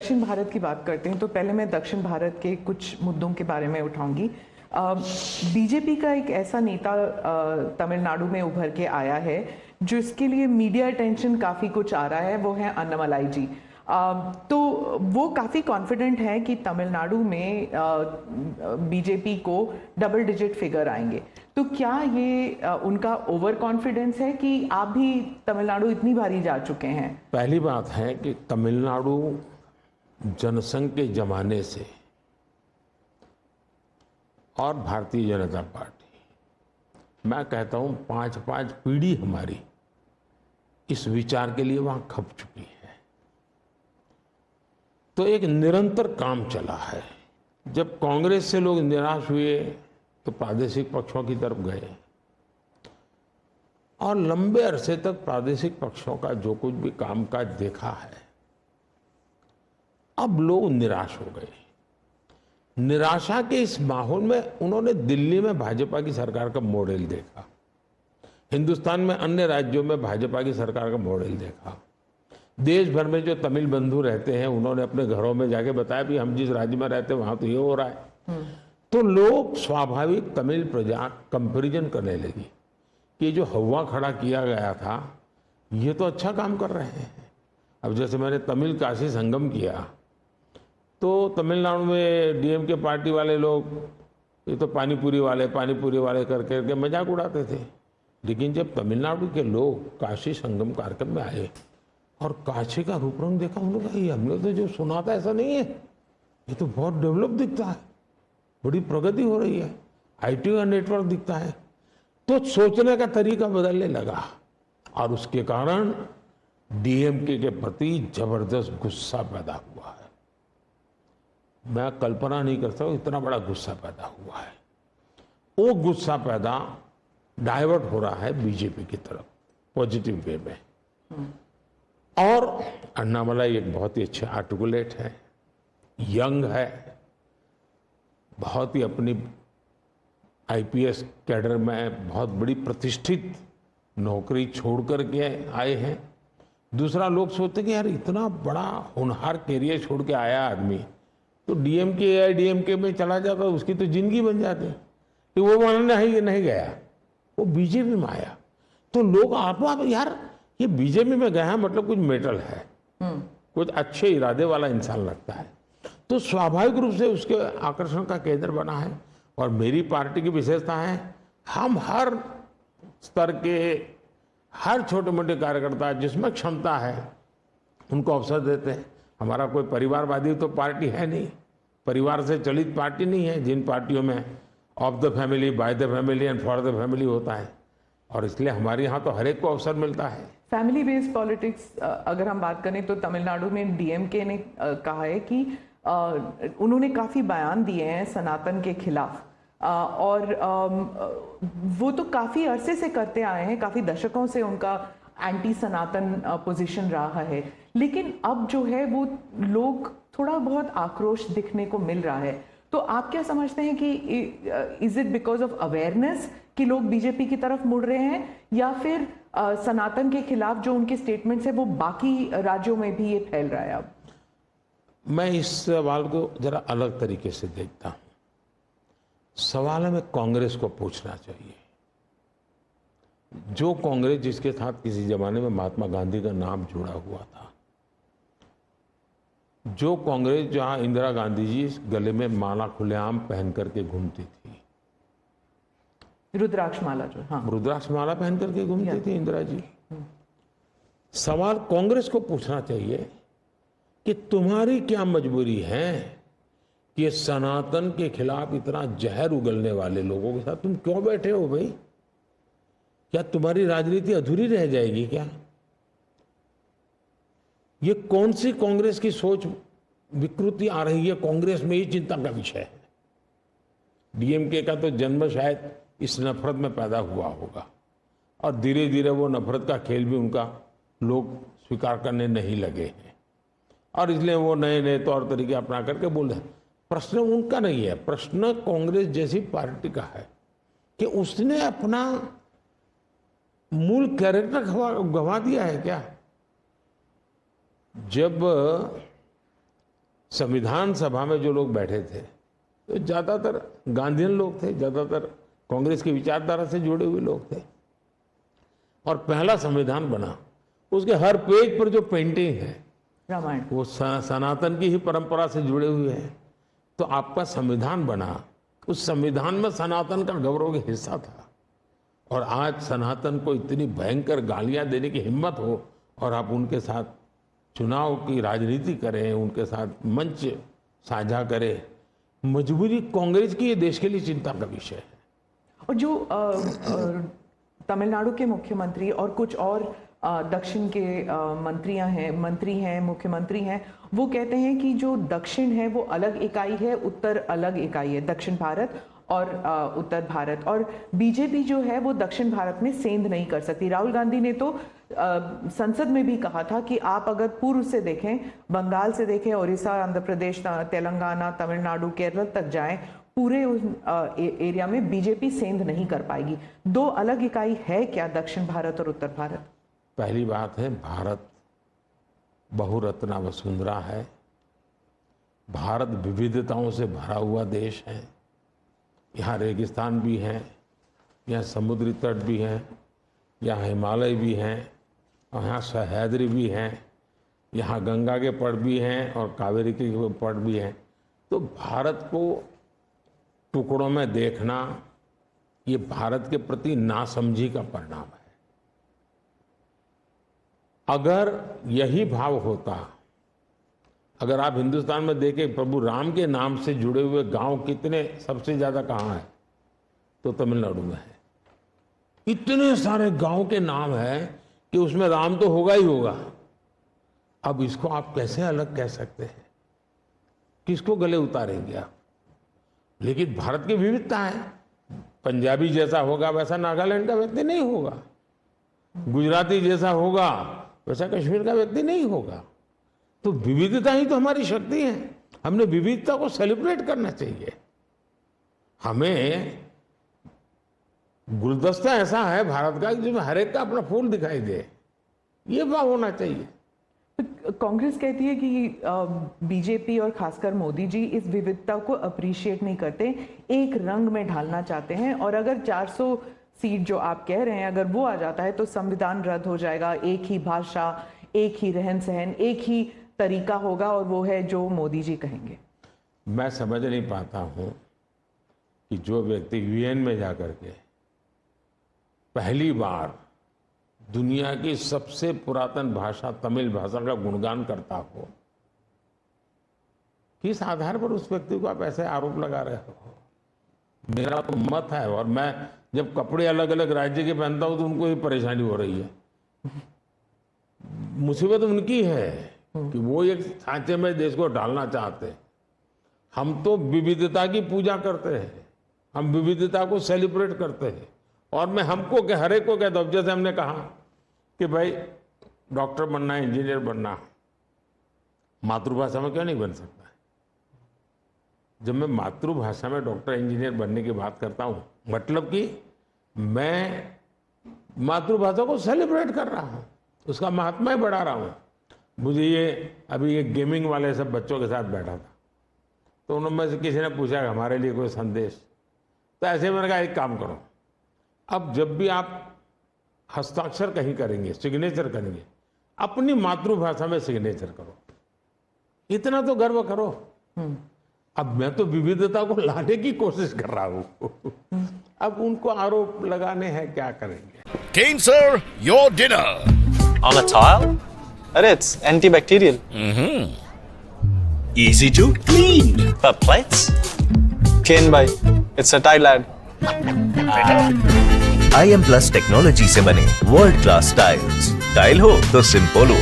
दक्षिण भारत की बात करते हैं तो पहले मैं दक्षिण भारत के कुछ मुद्दों के बारे में उठाऊंगी। बीजेपी का एक ऐसा नेता तमिलनाडु में उभर के आया है जो इसके लिए मीडिया अटेंशन काफ़ी कुछ आ रहा है, वो है अन्नामलाई जी। तो वो काफ़ी कॉन्फिडेंट है कि तमिलनाडु में बीजेपी को डबल डिजिट फिगर आएंगे। तो क्या ये उनका ओवर कॉन्फिडेंस है कि आप भी तमिलनाडु इतनी बारी जा चुके हैं? पहली बात है कि तमिलनाडु जनसंघ के जमाने से और भारतीय जनता पार्टी, मैं कहता हूं पांच पीढ़ी हमारी इस विचार के लिए वहां खप चुकी है। तो एक निरंतर काम चला है। जब कांग्रेस से लोग निराश हुए तो प्रादेशिक पक्षों की तरफ गए और लंबे अरसे तक प्रादेशिक पक्षों का जो कुछ भी कामकाज देखा है, अब लोग निराश हो गए। निराशा के इस माहौल में उन्होंने दिल्ली में भाजपा की सरकार का मॉडल देखा, हिंदुस्तान में अन्य राज्यों में भाजपा की सरकार का मॉडल देखा, देश भर में जो तमिल बंधु रहते हैं उन्होंने अपने घरों में जाके बताया भी हम जिस राज्य में रहते हैं वहां तो ये हो रहा है। तो लोग स्वाभाविक तमिल प्रजा कंपैरिजन करने लगी कि ये जो हवा खड़ा किया गया था ये तो अच्छा काम कर रहे हैं। अब जैसे मैंने तमिल काशी संगम किया तो तमिलनाडु में डीएमके पार्टी वाले लोग ये तो पानीपुरी वाले करके मजाक उड़ाते थे। लेकिन जब तमिलनाडु के लोग काशी संगम कार्यक्रम में आए और काशी का रूप रंग देखा, उन्होंने कहा ये हमने तो जो सुना था ऐसा नहीं है, ये तो बहुत डेवलप दिखता है, बड़ी प्रगति हो रही है, आईटी का नेटवर्क दिखता है। तो सोचने का तरीका बदलने लगा और उसके कारण डीएमके के प्रति जबरदस्त गुस्सा पैदा हुआ है। मैं कल्पना नहीं करता हूं इतना बड़ा गुस्सा पैदा हुआ है। वो गुस्सा पैदा डाइवर्ट हो रहा है बीजेपी की तरफ पॉजिटिव वे में। और अन्नामलाई एक बहुत ही अच्छे आर्टिकुलेट है, यंग है, बहुत ही अपनी आईपीएस कैडर में बहुत बड़ी प्रतिष्ठित नौकरी छोड़ करके आए हैं। दूसरा, लोग सोचते कि यार इतना बड़ा होनहार कैरियर छोड़ के आया आदमी तो डीएमके एआईडीएमके में चला जाता उसकी तो जिंदगी बन जाती कि वो वहां नहीं गया, वो बीजेपी में आया। तो लोग आप यार ये बीजेपी में गया मतलब कुछ मेटल है, कुछ अच्छे इरादे वाला इंसान लगता है। तो स्वाभाविक रूप से उसके आकर्षण का केंद्र बना है। और मेरी पार्टी की विशेषता है, हम हर स्तर के हर छोटे मोटे कार्यकर्ता जिसमें क्षमता है उनको अवसर देते हैं। हमारा कोई परिवारवादी तो पार्टी है नहीं, परिवार से चलित पार्टी नहीं है जिन पार्टियों में of the family, by the family and for the family होता है। और इसलिए हमारे यहाँ तो हर एक को अवसर मिलता है। फैमिली बेस्ड पॉलिटिक्स अगर हम बात करें तो तमिलनाडु में डीएमके ने कहा है कि उन्होंने काफ़ी बयान दिए हैं सनातन के खिलाफ, और वो तो काफ़ी अरसे से करते आए हैं, काफ़ी दशकों से उनका एंटी सनातन पोजीशन रहा है। लेकिन अब जो है वो लोग थोड़ा बहुत आक्रोश दिखने को मिल रहा है। तो आप क्या समझते हैं कि is it because of awareness कि लोग बीजेपी की तरफ मुड़ रहे हैं, या फिर सनातन के खिलाफ जो उनके स्टेटमेंट्स है वो बाकी राज्यों में भी ये फैल रहा है? अब मैं इस सवाल को जरा अलग तरीके से देखता हूं। सवाल हमें कांग्रेस को पूछना चाहिए। जो कांग्रेस जिसके साथ किसी जमाने में महात्मा गांधी का नाम जुड़ा हुआ था, जो कांग्रेस जहां इंदिरा गांधी जी गले में माला खुलेआम पहन करके घूमती थी, रुद्राक्ष माला जो, हाँ, रुद्राक्ष माला पहन करके घूमती थी इंदिरा जी। सवाल कांग्रेस को पूछना चाहिए कि तुम्हारी क्या मजबूरी है कि ये सनातन के खिलाफ इतना जहर उगलने वाले लोगों के साथ तुम क्यों बैठे हो भाई? क्या तुम्हारी राजनीति अधूरी रह जाएगी क्या? ये कौन सी कांग्रेस की सोच विकृति आ रही है कांग्रेस में, ये चिंता का विषय है। डीएमके का तो जन्म शायद इस नफरत में पैदा हुआ होगा और धीरे धीरे वो नफरत का खेल भी उनका लोग स्वीकार करने नहीं लगे हैं और इसलिए वो नए नए तौर तरीके अपना करके बोल रहे हैं। प्रश्न उनका नहीं है, प्रश्न कांग्रेस जैसी पार्टी का है कि उसने अपना मूल कैरेक्टर गंवा दिया है क्या? जब संविधान सभा में जो लोग बैठे थे तो ज़्यादातर गांधीयन लोग थे, ज़्यादातर कांग्रेस की विचारधारा से जुड़े हुए लोग थे। और पहला संविधान बना, उसके हर पेज पर जो पेंटिंग है रामायण, वो सनातन की ही परंपरा से जुड़े हुए हैं। तो आपका संविधान बना, उस संविधान में सनातन का गौरव का हिस्सा था। और आज सनातन को इतनी भयंकर गालियां देने की हिम्मत हो और आप उनके साथ चुनाव की राजनीति करें, उनके साथ मंच साझा करें, मजबूरी कांग्रेस की, ये देश के लिए चिंता का विषय है। और जो तमिलनाडु के मुख्यमंत्री और कुछ और दक्षिण के मंत्री हैं, मुख्यमंत्री हैं, वो कहते हैं कि जो दक्षिण है वो अलग इकाई है, उत्तर अलग इकाई है, दक्षिण भारत और उत्तर भारत, और बीजेपी जो है वो दक्षिण भारत में सेंध नहीं कर सकती। राहुल गांधी ने तो संसद में भी कहा था कि आप अगर पूर्व से देखें, बंगाल से देखें, उड़ीसा, आंध्र प्रदेश, तेलंगाना, तमिलनाडु, केरल तक जाएं, पूरे उस एरिया में बीजेपी सेंध नहीं कर पाएगी। दो अलग इकाई है क्या दक्षिण भारत और उत्तर भारत? पहली बात है, भारत बहुरत्ना वसुंधरा है। भारत विविधताओं से भरा हुआ देश है। यहाँ रेगिस्तान भी हैं, यहाँ समुद्री तट भी हैं, यहाँ हिमालय भी हैं, और यहाँ सह्याद्री भी हैं, यहाँ गंगा के पट भी हैं और कावेरी के पट भी हैं। तो भारत को टुकड़ों में देखना, ये भारत के प्रति नासमझी का परिणाम है। अगर यही भाव होता, अगर आप हिंदुस्तान में देखें, प्रभु राम के नाम से जुड़े हुए गांव कितने सबसे ज्यादा कहाँ है, तो तमिलनाडु में है। इतने सारे गांव के नाम है कि उसमें राम तो होगा ही होगा। अब इसको आप कैसे अलग कह सकते हैं? किसको गले उतारेंगे आप? लेकिन भारत की विविधता है। पंजाबी जैसा होगा वैसा नागालैंड का व्यक्ति नहीं होगा, गुजराती जैसा होगा वैसा कश्मीर का व्यक्ति नहीं होगा। तो विविधता ही तो हमारी शक्ति है। हमने विविधता को सेलिब्रेट करना चाहिए। हमें गुलदस्ता ऐसा है भारत का जिसमें हर एक का अपना फूल दिखाई दे, ये भाव होना चाहिए। कांग्रेस कहती है कि बीजेपी और खासकर मोदी जी इस विविधता को अप्रिशिएट नहीं करते, एक रंग में ढालना चाहते हैं, और अगर 400 सीट जो आप कह रहे हैं अगर वो आ जाता है तो संविधान रद्द हो जाएगा, एक ही भाषा, एक ही रहन सहन, एक ही तरीका होगा, और वो है जो मोदी जी कहेंगे। मैं समझ नहीं पाता हूं कि जो व्यक्ति यूएन में जाकर के पहली बार दुनिया की सबसे पुरातन भाषा तमिल भाषा का गुणगान करता हो, किस आधार पर उस व्यक्ति को आप ऐसे आरोप लगा रहे हो? मेरा तो मत है, और मैं जब कपड़े अलग अलग राज्य के पहनता हूं तो उनको ही परेशानी हो रही है। मुसीबत उनकी है कि वो एक सांचे में देश को डालना चाहते हैं। हम तो विविधता की पूजा करते हैं, हम विविधता को सेलिब्रेट करते हैं। और मैं हमको के हर एक को कहता हूं, जैसे हमने कहा कि भाई डॉक्टर बनना है, इंजीनियर बनना, मातृभाषा में क्यों नहीं बन सकता है? जब मैं मातृभाषा में डॉक्टर इंजीनियर बनने की बात करता हूं, मतलब कि मैं मातृभाषा को सेलिब्रेट कर रहा हूं, उसका महात्मा ही बढ़ा रहा हूं। मुझे ये अभी ये गेमिंग वाले सब बच्चों के साथ बैठा था, तो उन्होंने किसी ने पूछा हमारे लिए कोई संदेश, तो ऐसे मैंने कहा एक काम करो, अब जब भी आप हस्ताक्षर कहीं करेंगे, सिग्नेचर करेंगे, अपनी मातृभाषा में सिग्नेचर करो, इतना तो गर्व करो। अब मैं तो विविधता को लाने की कोशिश कर रहा हूं। अब उनको आरोप लगाने हैं, क्या करेंगे? Kane sir, your dinner. On a tile? Arey, it's antibacterial. Easy to clean. But plates? Kane bhai, it's a tile ad. IM Plus technology से बने वर्ल्ड क्लास टाइल्स। टाइल हो तो सिंपल हो।